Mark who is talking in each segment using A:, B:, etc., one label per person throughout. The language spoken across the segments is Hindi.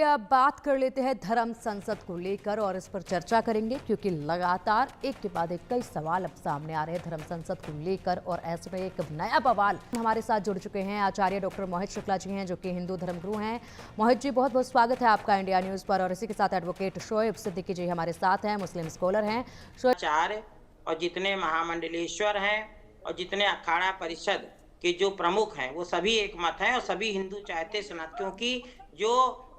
A: अब बात कर लेते हैं धर्म संसद को लेकर और इस पर चर्चा करेंगे क्योंकि लगातार एक के बाद एक कई सवाल अब सामने आ रहे हैं धर्म संसद को लेकर और ऐसे में एक नया बवाल। हमारे साथ जुड़ चुके हैं आचार्य डॉक्टर मोहित शुक्ला जी हैं जो कि हिंदू धर्मगुरु हैं। मोहित जी, बहुत बहुत स्वागत है आपका इंडिया न्यूज पर। और इसी के साथ एडवोकेट शोएब सिद्दीकी जी हमारे साथ हैं, मुस्लिम स्कॉलर हैं।
B: आचार्य और जितने महामंडलेश्वर हैं और जितने अखाड़ा परिषद के जो प्रमुख हैं वो सभी एक मत हैं और सभी हिंदू चाहते सनातन, क्योंकि जो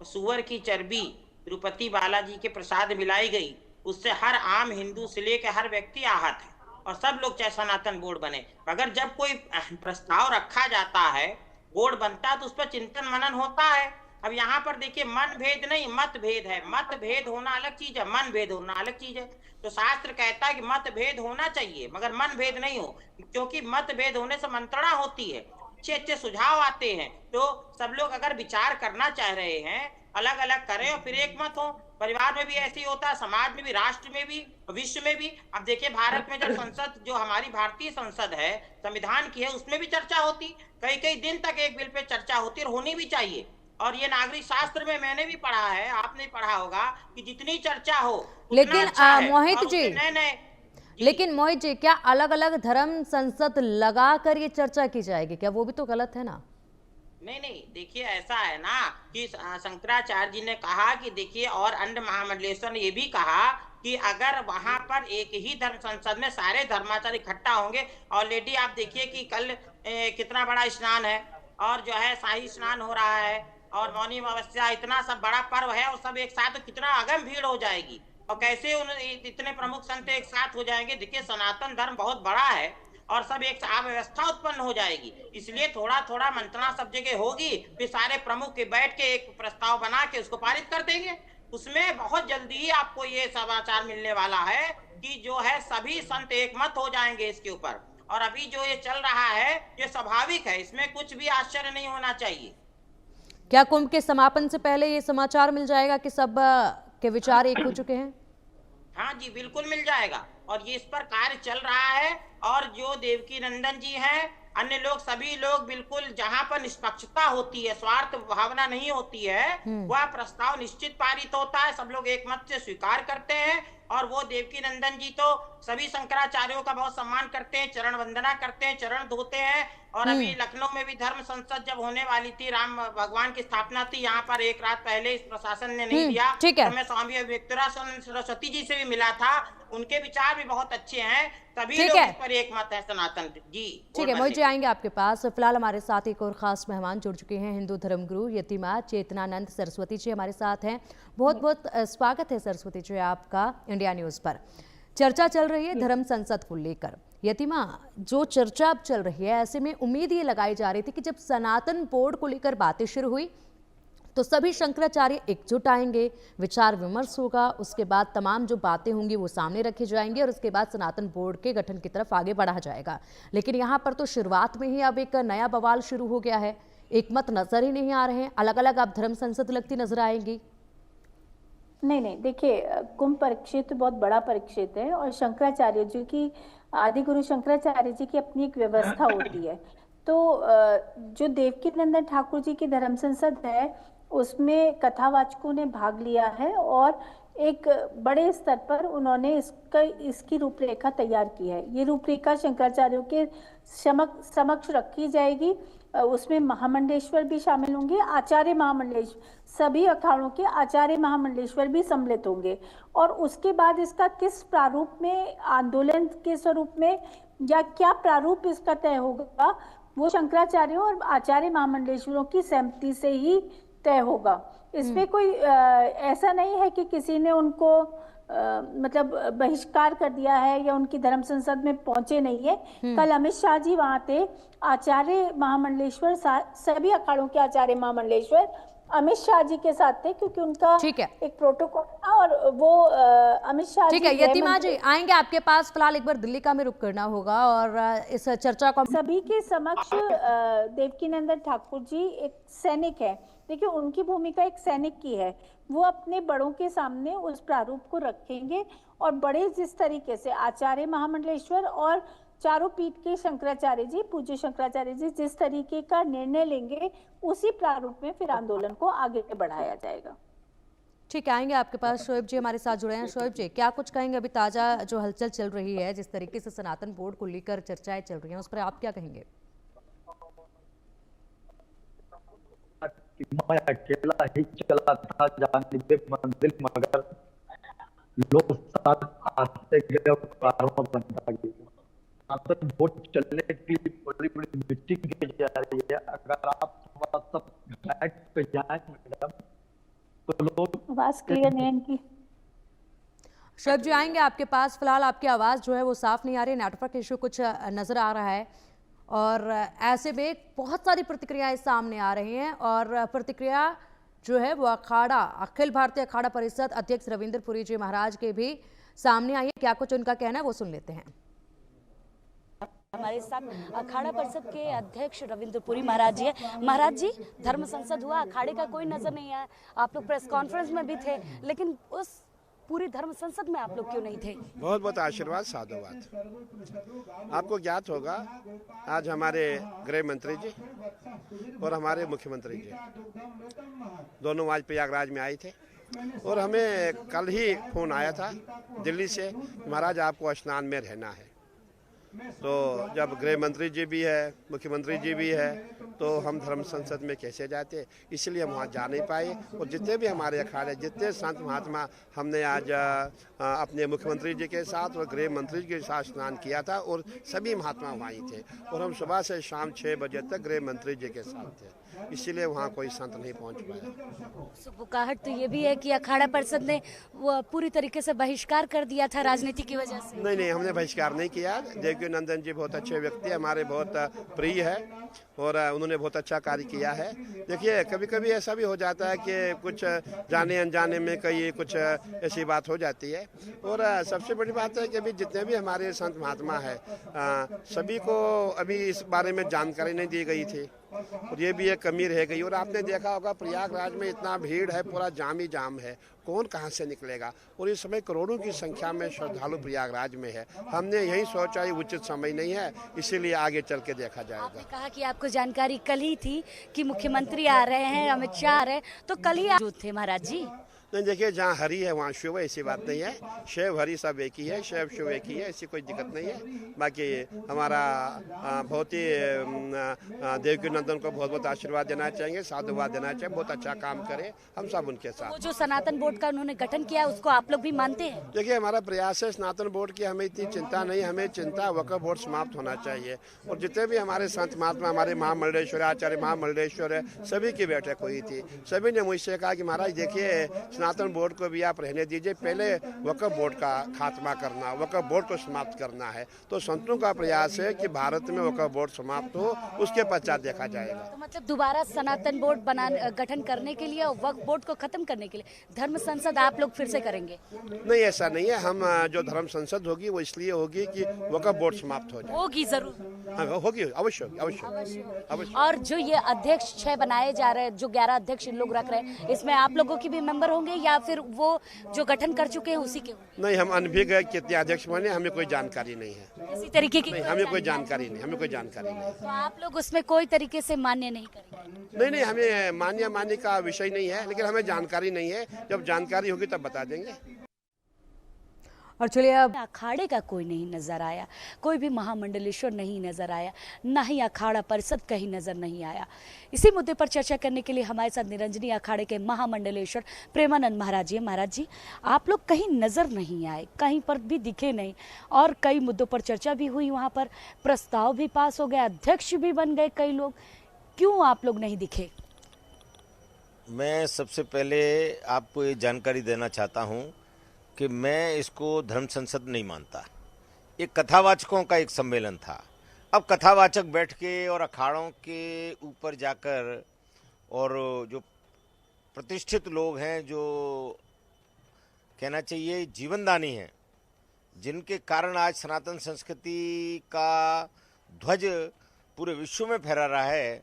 B: सुअर की चर्बी तिरुपति बालाजी के प्रसाद मिलाई गई उससे हर आम हिंदू से लेकर हर व्यक्ति आहत है और सब लोग चाहे सनातन बोर्ड बने, मगर जब कोई प्रस्ताव रखा जाता है, बोर्ड बनता है तो उस पर चिंतन मनन होता है। अब यहाँ पर देखिए, मन भेद नहीं मत भेद है। मत भेद होना अलग चीज है, मन भेद होना अलग चीज है। तो शास्त्र कहता है कि मत भेद होना चाहिए मगर मन भेद नहीं हो, क्योंकि मत भेद होने से मंत्रणा होती है, अच्छे अच्छे सुझाव आते हैं। तो सब लोग अगर विचार करना चाह रहे हैं, अलग अलग करें और फिर एक मत हो। परिवार में भी ऐसे ही होता है, समाज में भी, राष्ट्र में भी, विश्व में भी। अब देखिए, भारत में जब संसद, जो हमारी भारतीय संसद है, संविधान की है, उसमें भी चर्चा होती, कई कई दिन तक एक बिल पे चर्चा होती और होनी भी चाहिए। और ये नागरिक शास्त्र में मैंने भी पढ़ा है, आपने पढ़ा होगा कि जितनी चर्चा हो उतना अच्छा है।
A: मोहित जी,
B: नए नए
A: लेकिन मोहित जी, क्या अलग अलग धर्म संसद लगा कर ये चर्चा की जाएगी? क्या वो भी तो गलत है ना?
B: नहीं नहीं, देखिए ऐसा है ना कि शंकराचार्य जी ने कहा कि देखिए, और अन्य महामंडलेश्वर ने ये भी कहा कि अगर वहां पर एक ही धर्म संसद में सारे धर्माचार्य इकट्ठा होंगे। ऑलरेडी आप देखिए कि कल कितना बड़ा स्नान है और जो है शाही स्नान हो रहा है और मौनी अमावस्या, इतना सब बड़ा पर्व है और सब एक साथ, तो कितना अगम भीड़ हो जाएगी और कैसे इतने प्रमुख संत एक साथ हो जाएंगे। देखिए, सनातन धर्म बहुत बड़ा है और सब एक व्यवस्था उत्पन्न हो जाएगी, इसलिए थोड़ा थोड़ा मंत्रणा सब जगह होगी, फिर सारे प्रमुख के बैठ के एक प्रस्ताव बना के उसको पारित कर देंगे। उसमें बहुत जल्दी ही आपको ये समाचार मिलने वाला है कि जो है सभी संत एक मत हो जाएंगे इसके ऊपर। और अभी जो ये चल रहा है ये स्वाभाविक है, इसमें कुछ भी आश्चर्य नहीं होना चाहिए।
A: क्या कुंभ के समापन से पहले ये समाचार मिल जाएगा कि सब के विचार एक हो चुके हैं?
B: हाँ जी, बिल्कुल मिल जाएगा और ये इस पर कार्य चल रहा है। और जो देवकी नंदन जी हैं, अन्य लोग, सभी लोग बिल्कुल, जहां पर निष्पक्षता होती है, स्वार्थ भावना नहीं होती है, वह प्रस्ताव निश्चित पारित होता है, सब लोग एक मत से स्वीकार करते हैं। और वो देवकी नंदन जी तो सभी शंकराचार्यों का बहुत सम्मान करते हैं, चरण वंदना करते हैं, चरण धोते हैं। और अभी लखनऊ में भी धर्म संसद जब होने वाली थी, राम भगवान की स्थापना थी, यहाँ पर एक रात पहले इस प्रशासन ने नहीं दिया, तो मैं स्वामी विवेकानंद सरस्वती जी से भी मिला था, उनके विचार भी बहुत अच्छे हैं, सभी लोग इस पर एक मत है सनातन जी।
A: ठीक है मोहित जी, आएंगे आपके पास। फिलहाल हमारे साथ एक और खास मेहमान जुड़ चुके हैं, हिंदू धर्मगुरु यतिमा चेतनानंद सरस्वती जी हमारे साथ हैं। बहुत बहुत स्वागत है सरस्वती जी आपका इंडिया न्यूज पर। चर्चा चल रही है धर्म संसद को लेकर। यतिमा, जो चर्चा अब चल रही है, ऐसे में उम्मीद ये लगाई जा रही थी कि जब सनातन बोर्ड को लेकर बातें शुरू हुई तो सभी शंकराचार्य एकजुट आएंगे, विचार विमर्श होगा, उसके बाद तमाम जो बातें होंगी वो सामने रखी जाएंगी और उसके बाद सनातन बोर्ड के गठन की तरफ आगे बढ़ा जाएगा। लेकिन यहाँ पर तो शुरुआत में ही अब एक नया बवाल शुरू हो गया है, एक मत नजर ही नहीं आ रहे हैं, अलग अलग अब धर्म संसद लगती नजर आएंगी।
C: नहीं, देखिए, कुंभ परिक्षेत्र बहुत बड़ा परिक्षेत्र है और शंकराचार्य जी की, आदि गुरु शंकराचार्य जी की अपनी एक व्यवस्था होती है। तो जो देवकी नंदन ठाकुर जी की धर्म संसद है उसमें कथावाचकों ने भाग लिया है और एक बड़े स्तर पर उन्होंने इसकी रूपरेखा तैयार की है। ये रूपरेखा शंकराचार्यों के समक्ष रखी जाएगी। उसमें महामंडलेश्वर भी शामिल होंगे, आचार्य महामंडलेश्वर, सभी अखाड़ों के आचार्य महामंडलेश्वर भी सम्मिलित होंगे। और उसके बाद इसका किस प्रारूप में, आंदोलन के स्वरूप में या क्या प्रारूप इसका तय होगा, वो शंकराचार्यों और आचार्य महामंडलेश्वरों की सहमति से ही तय होगा। इसमें कोई ऐसा नहीं है कि किसी ने उनको मतलब बहिष्कार कर दिया है या उनकी धर्म संसद में पहुंचे नहीं है। कल अमित शाह जी वहां थे, आचार्य महामंडलेश्वर, सभी अखाड़ों के आचार्य महामंडलेश्वर अमित शाह जी के साथ थे, क्योंकि उनका एक प्रोटोकॉल था और वो अमित शाह जी।
A: ठीक है यतिमा जी, आएंगे आपके पास। फिलहाल एक बार दिल्ली का में रुक करना होगा और इस चर्चा को
C: सभी के समक्ष देवकी नंदन ठाकुर जी एक सैनिक है। देखिए, उनकी भूमिका एक सैनिक की है, वो अपने बड़ों के सामने उस प्रारूप को रखेंगे और बड़े जिस तरीके से आचार्य महामंडलेश्वर और चारों पीठ के शंकराचार्य जी, पूज्य शंकराचार्य जी जिस तरीके का निर्णय लेंगे, उसी प्रारूप में फिर आंदोलन को आगे बढ़ाया जाएगा।
A: ठीक है, आएंगे आपके पास। शोएब जी हमारे साथ जुड़े हैं। शोएब जी, क्या कुछ कहेंगे? अभी ताज़ा जो हलचल चल रही है, जिस तरीके से सनातन बोर्ड को लेकर चर्चाएं चल रही हैं, उस पर आप क्या कहेंगे?
D: कि मैं अकेला ही चला था जानिबे मंजिल, मगर लोग साथ आते गए और कारवां बनता गया। सनातन बोर्ड चलने की बड़ी बड़ी मीटिंग की जा रही है। अगर आप थोड़ा सा फ्लैट पे जाए मैडम, तो लोग
C: आवाज क्लियर नहीं है इनकी।
A: शोएब जी, आएंगे आपके पास। फिलहाल आपकी आवाज़ जो है वो साफ नहीं आ रही, नेटवर्क इशू कुछ नज़र आ रहा है, और ऐसे में बहुत सारी प्रतिक्रियाएं सामने आ रही हैं। और प्रतिक्रिया जो है वो अखाड़ा, अखिल भारतीय अखाड़ा परिषद अध्यक्ष रविंद्र पुरी जी महाराज के भी सामने आई है। क्या कुछ उनका कहना है वो सुन लेते हैं।
E: हमारे साथ अखाड़ा परिषद के अध्यक्ष रविंद्र पुरी महाराज जी है। महाराज जी, धर्म संसद हुआ, अखाड़े का कोई नजर नहीं आया। आप लोग प्रेस कॉन्फ्रेंस में भी थे, लेकिन उस पूरी धर्म संसद में आप लोग क्यों नहीं थे?
F: बहुत बहुत आशीर्वाद, साधुवाद। आपको ज्ञात होगा, आज हमारे गृह मंत्री जी और हमारे मुख्यमंत्री जी दोनों आज प्रयागराज में आए थे, और हमें कल ही फोन आया था दिल्ली से, महाराज आपको स्नान में रहना है। तो जब गृह मंत्री जी भी है, मुख्यमंत्री जी भी है, तो हम धर्म संसद में कैसे जाते, इसलिए हम वहाँ जा नहीं पाए। और जितने भी हमारे अखाड़े, जितने संत महात्मा, हमने आज अपने मुख्यमंत्री जी के साथ और गृह मंत्री जी के साथ स्नान किया था, और सभी महात्मा वहाँ ही थे। और हम सुबह से शाम 6 बजे तक गृह मंत्री जी के साथ थे, इसीलिए वहाँ कोई संत नहीं पहुँच पाया।
E: सुबुकाहट तो ये भी है कि अखाड़ा परिषद ने वो पूरी तरीके से बहिष्कार कर दिया था राजनीति की वजह से।
F: नहीं, हमने बहिष्कार नहीं किया। देवकी नंदन जी बहुत अच्छे व्यक्ति, हमारे बहुत प्रिय है, और उन्होंने बहुत अच्छा कार्य किया है। देखिए, कभी कभी ऐसा भी हो जाता है कि कुछ जाने अनजाने में कई कुछ ऐसी बात हो जाती है। और सबसे बड़ी बात है कि अभी जितने भी हमारे संत महात्मा है, सभी को अभी इस बारे में जानकारी नहीं दी गई थी, और ये भी एक कमी रह गई। और आपने देखा होगा, प्रयागराज में इतना भीड़ है, पूरा जाम ही जाम है, कौन कहाँ से निकलेगा। और इस समय करोड़ों की संख्या में श्रद्धालु प्रयागराज में है। हमने यही सोचा ये उचित समय नहीं है, इसीलिए आगे चल के देखा जाएगा।
E: आपने कहा कि आपको जानकारी कल ही थी कि मुख्यमंत्री आ रहे हैं, अमित शाह आ रहे हैं, तो कल ही मौजूद थे महाराज जी?
F: नहीं, देखिए, जहाँ हरि है वहाँ शिव है, ऐसी बात नहीं है। शिव हरि सब एक ही है, शिव शिव एक ही है, ऐसी कोई दिक्कत नहीं है। बाकी हमारा बहुत ही देवकी नंदन को बहुत बहुत आशीर्वाद देना चाहेंगे, साधुवाद देना चाहिए। बहुत अच्छा काम करे, हम सब उनके साथ।
E: वो जो सनातन बोर्ड का उन्होंने गठन किया, उसको आप लोग भी मानते हैं?
F: देखिए, हमारा प्रयास है सनातन बोर्ड की, हमें इतनी चिंता नहीं, हमें चिंता वक्फ बोर्ड समाप्त होना चाहिए। और जितने भी हमारे संत महात्मा, हमारे महामंडलेश्वर आचार्य महामंडलेश्वर है, सभी की बैठक हुई थी। सभी ने मुझसे कहा कि महाराज देखिए, सनातन बोर्ड को भी आप रहने दीजिए, पहले वक्फ बोर्ड का खात्मा करना, वक्फ बोर्ड को समाप्त करना है। तो संतों का प्रयास है कि भारत में वक्फ बोर्ड समाप्त हो, उसके पश्चात देखा जाएगा।
E: तो मतलब दोबारा सनातन बोर्ड गठन करने के लिए और वक्फ बोर्ड को खत्म करने के लिए धर्म संसद आप लोग फिर से करेंगे?
F: नहीं, ऐसा नहीं है। हम जो धर्म संसद होगी वो इसलिए होगी कि वक्फ बोर्ड समाप्त हो जाए।
E: होगी जरूर।
F: हाँ, होगी, अवश्य अवश्य।
E: और जो ये अध्यक्ष 6 बनाए जा रहे हैं, जो 11 अध्यक्ष इन लोग रख रहे हैं, इसमें आप लोगों की भी मेंबर होंगे या फिर वो जो गठन कर चुके हैं उसी के? नहीं,
F: हम अनभिज्ञ कितने अध्यक्ष बने, हमें कोई जानकारी नहीं है।
E: इसी तरीके की?
F: नहीं, हमें कोई जानकारी नहीं।
E: तो आप लोग उसमें कोई तरीके से मान्य नहीं करेंगे?
F: नहीं, हमें मान्य का विषय नहीं है, लेकिन हमें जानकारी नहीं है। जब जानकारी होगी तब बता देंगे।
A: और चलिए, अब
E: अखाड़े का कोई नहीं नजर आया, कोई भी महामंडलेश्वर नहीं नजर आया, ना ही अखाड़ा परिषद कहीं नजर नहीं आया। इसी मुद्दे पर चर्चा करने के लिए हमारे साथ निरंजनी अखाड़े के महामंडलेश्वर प्रेमानंद महाराज जी। महाराज जी, आप लोग कहीं नजर नहीं आए, कहीं पर भी दिखे नहीं, और कई मुद्दों पर चर्चा भी हुई, वहाँ पर प्रस्ताव भी पास हो गया, अध्यक्ष भी बन गए कई लोग, क्यों आप लोग नहीं दिखे?
G: मैं सबसे पहले आपको ये जानकारी देना चाहता हूँ कि मैं इसको धर्म संसद नहीं मानता। ये कथावाचकों का एक सम्मेलन था। अब कथावाचक बैठ के और अखाड़ों के ऊपर जाकर, और जो प्रतिष्ठित लोग हैं, जो कहना चाहिए जीवनदानी हैं, जिनके कारण आज सनातन संस्कृति का ध्वज पूरे विश्व में फहरा रहा है,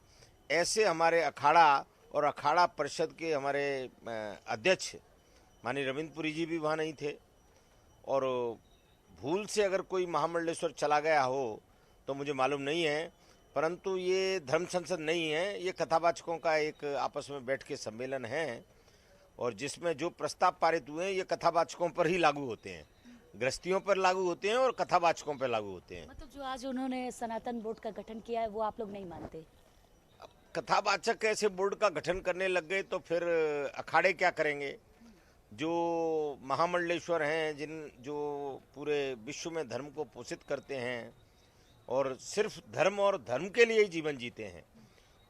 G: ऐसे हमारे अखाड़ा और अखाड़ा परिषद के हमारे अध्यक्ष माननीय रविंद्र पुरी जी भी वहाँ नहीं थे। और भूल से अगर कोई महामंडलेश्वर चला गया हो तो मुझे मालूम नहीं है, परंतु ये धर्म संसद नहीं है, ये कथावाचकों का एक आपस में बैठ के सम्मेलन है। और जिसमें जो प्रस्ताव पारित हुए हैं ये कथावाचकों पर ही लागू होते हैं, गृहस्थियों पर लागू होते हैं और कथावाचकों पर लागू होते हैं।
E: मतलब जो आज उन्होंने सनातन बोर्ड का गठन किया है वो आप लोग नहीं मानते?
G: कथावाचक ऐसे बोर्ड का गठन करने लग गए तो फिर अखाड़े क्या करेंगे? जो महामंडलेश्वर हैं, जो पूरे विश्व में धर्म को पोषित करते हैं और सिर्फ धर्म और धर्म के लिए ही जीवन जीते हैं,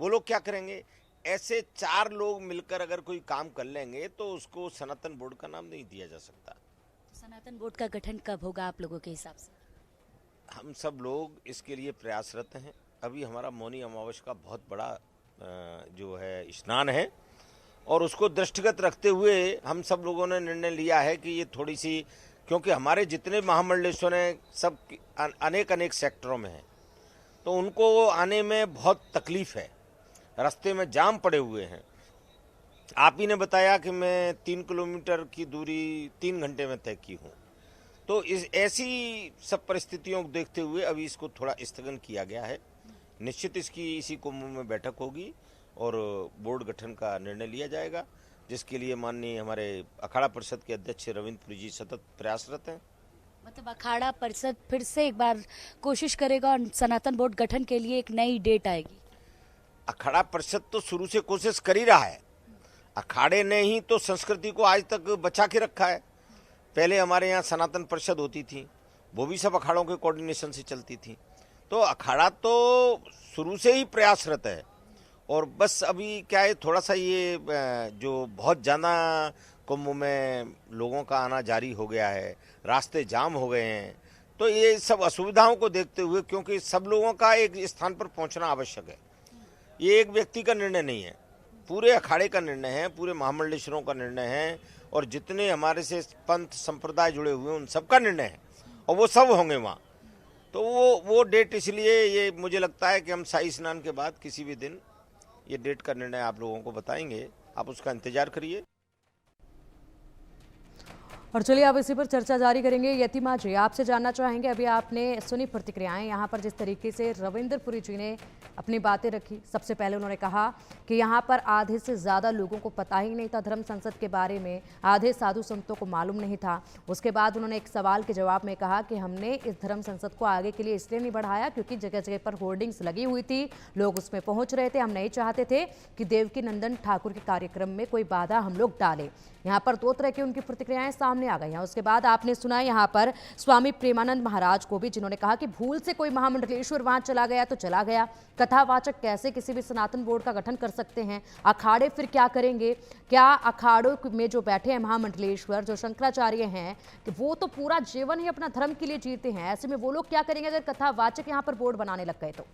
G: वो लोग क्या करेंगे? ऐसे 4 लोग मिलकर अगर कोई काम कर लेंगे तो उसको सनातन बोर्ड का नाम नहीं दिया जा सकता।
E: तो सनातन बोर्ड का गठन कब होगा आप लोगों के हिसाब से?
G: हम सब लोग इसके लिए प्रयासरत हैं। अभी हमारा मौनी अमावस्या का बहुत बड़ा जो है स्नान है और उसको दृष्टिगत रखते हुए हम सब लोगों ने निर्णय लिया है कि ये थोड़ी सी, क्योंकि हमारे जितने महामंडलेश्वर हैं सब अनेक सेक्टरों में हैं, तो उनको आने में बहुत तकलीफ है, रास्ते में जाम पड़े हुए हैं। आप ही ने बताया कि मैं 3 किलोमीटर की दूरी 3 घंटे में तय की हूँ, तो ऐसी सब परिस्थितियों को देखते हुए अभी इसको थोड़ा स्थगन किया गया है। निश्चित इसकी इसी कुंभ में बैठक होगी और बोर्ड गठन का निर्णय लिया जाएगा, जिसके लिए माननीय हमारे अखाड़ा परिषद के अध्यक्ष रविंद्रपुरी जी सतत प्रयासरत हैं।
E: मतलब अखाड़ा परिषद फिर से एक बार कोशिश करेगा और सनातन बोर्ड गठन के लिए एक नई डेट आएगी?
G: अखाड़ा परिषद तो शुरू से कोशिश कर ही रहा है। अखाड़े ने ही तो संस्कृति को आज तक बचा के रखा है। पहले हमारे यहाँ सनातन परिषद होती थी, वो भी सब अखाड़ों के कोऑर्डिनेशन से चलती थी। तो अखाड़ा तो शुरू से ही प्रयासरत है और बस अभी क्या है, थोड़ा सा ये जो बहुत ज़्यादा कुंभ में लोगों का आना जारी हो गया है, रास्ते जाम हो गए हैं, तो ये सब असुविधाओं को देखते हुए, क्योंकि सब लोगों का एक स्थान पर पहुंचना आवश्यक है, ये एक व्यक्ति का निर्णय नहीं है, पूरे अखाड़े का निर्णय है, पूरे महामंडलेश्वरों का निर्णय है और जितने हमारे से पंथ संप्रदाय जुड़े हुए हैं उन सबका निर्णय है और वो सब होंगे वहाँ। तो वो डेट, इसलिए ये मुझे लगता है कि हम शाही स्नान के बाद किसी भी दिन ये डेट का निर्णय आप लोगों को बताएंगे, आप उसका इंतजार करिए।
A: और चलिए अब इसी पर चर्चा जारी करेंगे। यतिमा जी, आपसे जानना चाहेंगे, अभी आपने सुनी प्रतिक्रियाएं यहाँ पर, जिस तरीके से रविंद्रपुरी जी ने अपनी बातें रखी। सबसे पहले उन्होंने कहा कि यहाँ पर आधे से ज़्यादा लोगों को पता ही नहीं था धर्म संसद के बारे में, आधे साधु संतों को मालूम नहीं था। उसके बाद उन्होंने एक सवाल के जवाब में कहा कि हमने इस धर्म संसद को आगे के लिए इसलिए नहीं बढ़ाया क्योंकि जगह जगह पर होर्डिंग्स लगी हुई थी, लोग उसमें पहुँच रहे थे। हम नहीं चाहते थे कि देवकी नंदन ठाकुर के कार्यक्रम में कोई बाधा हम लोग डालें। यहाँ पर 2 तरह की उनकी प्रतिक्रियाएं सामने आ गई हैं। उसके बाद आपने सुना यहाँ पर स्वामी प्रेमानंद महाराज को भी, जिन्होंने कहा कि भूल से कोई महामंडलेश्वर वहां चला गया तो चला गया, कथावाचक कैसे किसी भी सनातन बोर्ड का गठन कर सकते हैं, अखाड़े फिर क्या करेंगे? क्या अखाड़ों में जो बैठे हैं महामंडलेश्वर, जो शंकराचार्य हैं, कि वो तो पूरा जीवन ही अपना धर्म के लिए जीते हैं, ऐसे में वो लोग क्या करेंगे अगर कथावाचक यहाँ पर बोर्ड बनाने लग गए तो?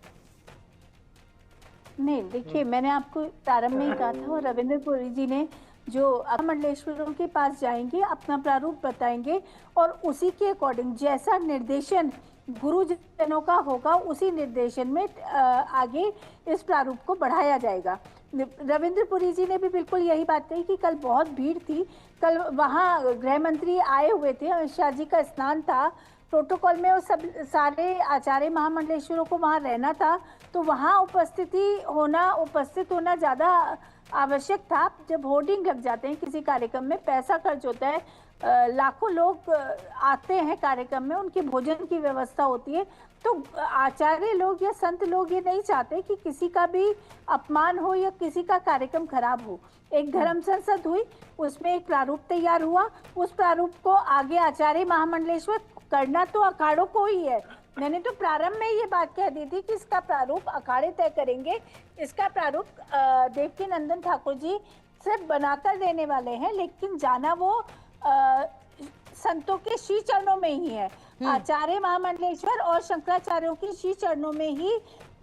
C: नहीं, देखिए, मैंने आपको प्रारंभ में ही कहा था और रविंद्रपुरी जी ने जो मंडलेश्वरों के पास जाएंगे, अपना प्रारूप बताएंगे और उसी के अकॉर्डिंग जैसा निर्देशन गुरुजनों का होगा, उसी निर्देशन में आगे इस प्रारूप को बढ़ाया जाएगा। रविंद्रपुरी जी ने भी बिल्कुल यही बात कही कि कल बहुत भीड़ थी, कल वहाँ गृह मंत्री आए हुए थे, अमित शाह जी का स्नान था, प्रोटोकॉल में वो सब सारे आचार्य महामंडलेश्वरों को वहाँ रहना था, तो वहाँ उपस्थित होना ज़्यादा आवश्यक था। जब होर्डिंग लग जाते हैं किसी कार्यक्रम में, पैसा खर्च होता है, लाखों लोग आते हैं कार्यक्रम में, उनके भोजन की व्यवस्था होती है, तो आचार्य लोग या संत लोग ये नहीं चाहते कि किसी का भी अपमान हो या किसी का कार्यक्रम खराब हो। एक धर्म संसद हुई, उसमें एक प्रारूप तैयार हुआ, उस प्रारूप को आगे आचार्य महामंडलेश्वर, करना तो अखाड़ों को ही है। मैंने तो प्रारंभ में ये बात कह दी थी कि इसका प्रारूप अखाड़े तय करेंगे, इसका प्रारूप देवकी नंदन ठाकुर जी सिर्फ बनाकर देने वाले हैं, लेकिन जाना वो संतों के श्री चरणों में ही है। आचार्य महामंडलेश्वर और शंकराचार्यों के श्री चरणों में ही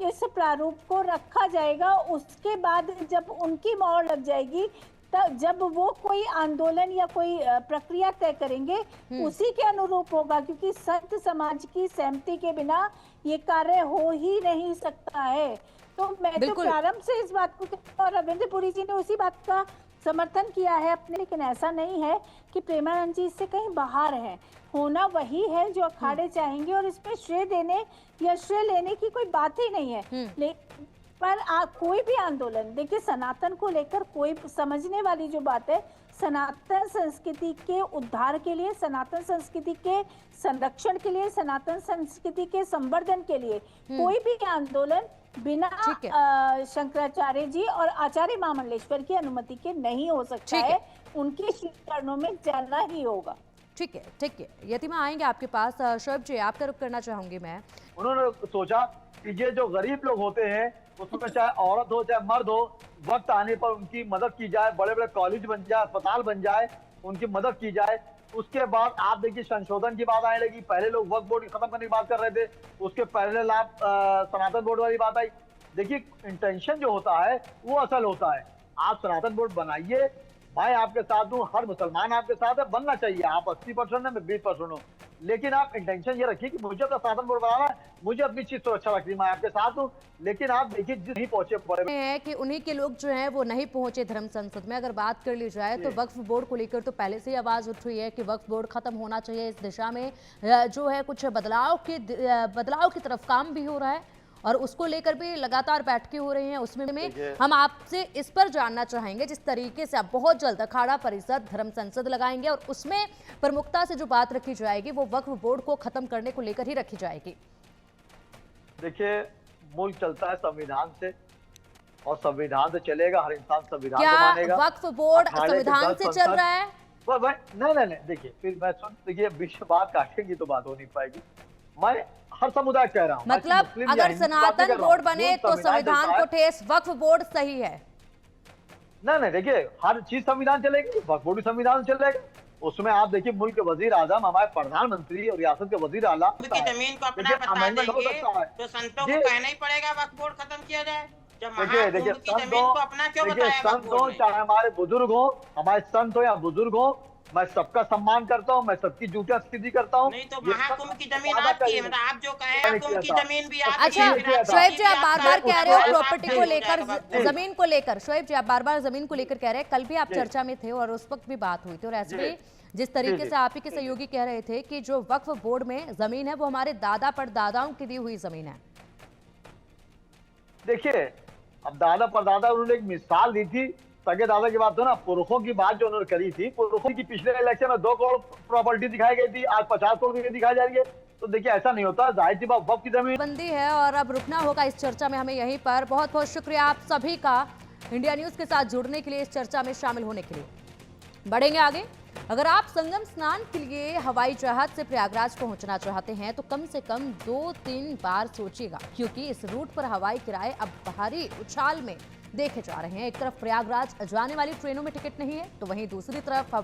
C: इस प्रारूप को रखा जाएगा। उसके बाद जब उनकी मोहर लग जाएगी, तब जब वो कोई आंदोलन या कोई प्रक्रिया तय करेंगे, उसी के अनुरूप होगा, क्योंकि संत समाज की सहमति के बिना ये कार्य हो ही नहीं सकता है। तो मैं तो प्रारंभ से इस बात को, और रविंद्रपुरी जी ने उसी बात का समर्थन किया है अपने, लेकिन ऐसा नहीं है कि प्रेमानंद जी इससे कहीं बाहर है। होना वही है जो अखाड़े चाहेंगे और इसमें श्रेय देने या श्रेय लेने की कोई बात ही नहीं है। पर कोई भी आंदोलन, देखिए, सनातन को लेकर कोई समझने वाली जो बात है, सनातन संस्कृति के उद्धार के लिए, सनातन संस्कृति के संरक्षण के लिए, सनातन संस्कृति के संवर्धन के लिए कोई भी आंदोलन बिना शंकराचार्य जी और आचार्य महामंडलेश्वर की अनुमति के नहीं हो सकता है। उनके श्री चरणों में जाना ही होगा।
A: ठीक है। यतिमा आएंगे आपके पास। शोएब जी, आपका रुख करना चाहूंगी मैं।
D: उन्होंने सोचा कि ये जो गरीब लोग होते हैं, उसमें चाहे औरत हो चाहे मर्द हो, वक्त आने पर उनकी मदद की जाए, बड़े बड़े कॉलेज बन जाए, अस्पताल बन जाए, उनकी मदद की जाए। उसके बाद आप देखिए संशोधन की बात आने लगी। पहले लोग वक्फ बोर्ड खत्म करने की बात कर रहे थे, उसके पहले लाभ सनातन बोर्ड वाली बात आई। देखिए इंटेंशन जो होता है वो असल होता है। आप सनातन बोर्ड बनाइए, भाई आपके साथ हूँ, हर मुसलमान आपके साथ है, बनना चाहिए। आप 80% है, मैं 20% हूँ, लेकिन आप इंटेंशन ये रखिए कि मुझे अपना सनातन बोर्ड बनाना है, मुझे अपनी चीज सुरक्षा रखनी, मैं आपके साथ हूँ। लेकिन आप देखिए जिस नहीं पहुंचे बड़े
A: है कि उन्हीं के लोग जो हैं वो नहीं पहुंचे धर्म संसद में। अगर बात कर ली जाए तो वक्फ बोर्ड को लेकर तो पहले से ही आवाज उठ रही है कि वक्फ बोर्ड खत्म होना चाहिए। इस दिशा में जो है कुछ बदलाव की तरफ काम भी हो रहा है और उसको लेकर भी लगातार बैठकें हो रही हैं। उसमें में हम आपसे इस पर जानना चाहेंगे, जिस तरीके से आप बहुत जल्द अखाड़ा परिषद धर्म संसद लगाएंगे और उसमें प्रमुखता से जो बात रखी जाएगी वो वक्फ बोर्ड को खत्म करने को लेकर ही रखी जाएगी।
D: देखिए मुल्क चलता है संविधान से और संविधान से चलेगा, हर इंसान संविधान को
A: क्या
D: मानेगा।
A: वक्फ बोर्ड संविधान से चल रहा है?
D: नहीं देखिए, फिर मैं देखिए विश्व बात काटेंगी तो बात हो नहीं पाएगी। मैं हर समुदाय कह रहा हूँ,
A: मतलब अगर सनातन बोर्ड बने तो संविधान को ठेस, वक्फ बोर्ड सही है?
D: नहीं देखिए, हर चीज संविधान चलेगी, वक्फ बोर्ड भी संविधान चलेगा। उसमें आप देखिए मुल्क के वजीर आजम, हमारे प्रधानमंत्री और रियासत के वजीर आला
B: की जमीन को अपना बता देंगे तो संतों को कहना ही पड़ेगा वक्फ बोर्ड खत्म किया जाए। जब
D: देखिए संत हो चाहे हमारे बुजुर्ग हो, हमारे संत हो या बुजुर्ग हो, मैं सबका सम्मान करता हूँ, मैं सबकी ड्यूटियां सीधी करता हूँ।
B: नहीं तो महाकुंभ की जमीन आपकी है, मतलब आप जो कहे कुंभ की जमीन भी आपकी।
A: अच्छा शोएब जी, आप बार बार कह रहे हो प्रॉपर्टी को लेकर, जमीन को लेकर, शोएब जी आप बार बार जमीन को लेकर कह रहे हैं। कल भी आप चर्चा में थे और उस वक्त भी बात हुई थी और ऐसे भी जिस तरीके से आप ही के सहयोगी कह रहे थे कि जो वक्फ बोर्ड में जमीन है वो हमारे दादा परदादाओं की दी हुई जमीन है।
D: देखिए अब दादा परदादा, उन्होंने एक मिसाल दी थी, सगे दादा की बात हो ना, पुरखों की बात जो उन्होंने करी थी, पुरखों की पिछले इलेक्शन में 2 करोड़ प्रॉपर्टी दिखाई गई थी, आज 50 करोड़ दिखाई जा रही है। तो देखिए ऐसा नहीं होता, जाहिर सी बात वक्फ की जमीन
A: बंदी है और अब रुकना होगा इस चर्चा में हमें यहीं पर। बहुत बहुत शुक्रिया आप सभी का इंडिया न्यूज के साथ जुड़ने के लिए, इस चर्चा में शामिल होने के लिए। बढ़ेंगे आगे। अगर आप संगम स्नान के लिए हवाई जहाज से प्रयागराज पहुंचना चाहते हैं तो कम से कम 2-3 बार सोचिएगा, क्योंकि इस रूट पर हवाई किराए अब भारी उछाल में देखे जा रहे हैं। एक तरफ प्रयागराज जाने वाली ट्रेनों में टिकट नहीं है तो वहीं दूसरी तरफ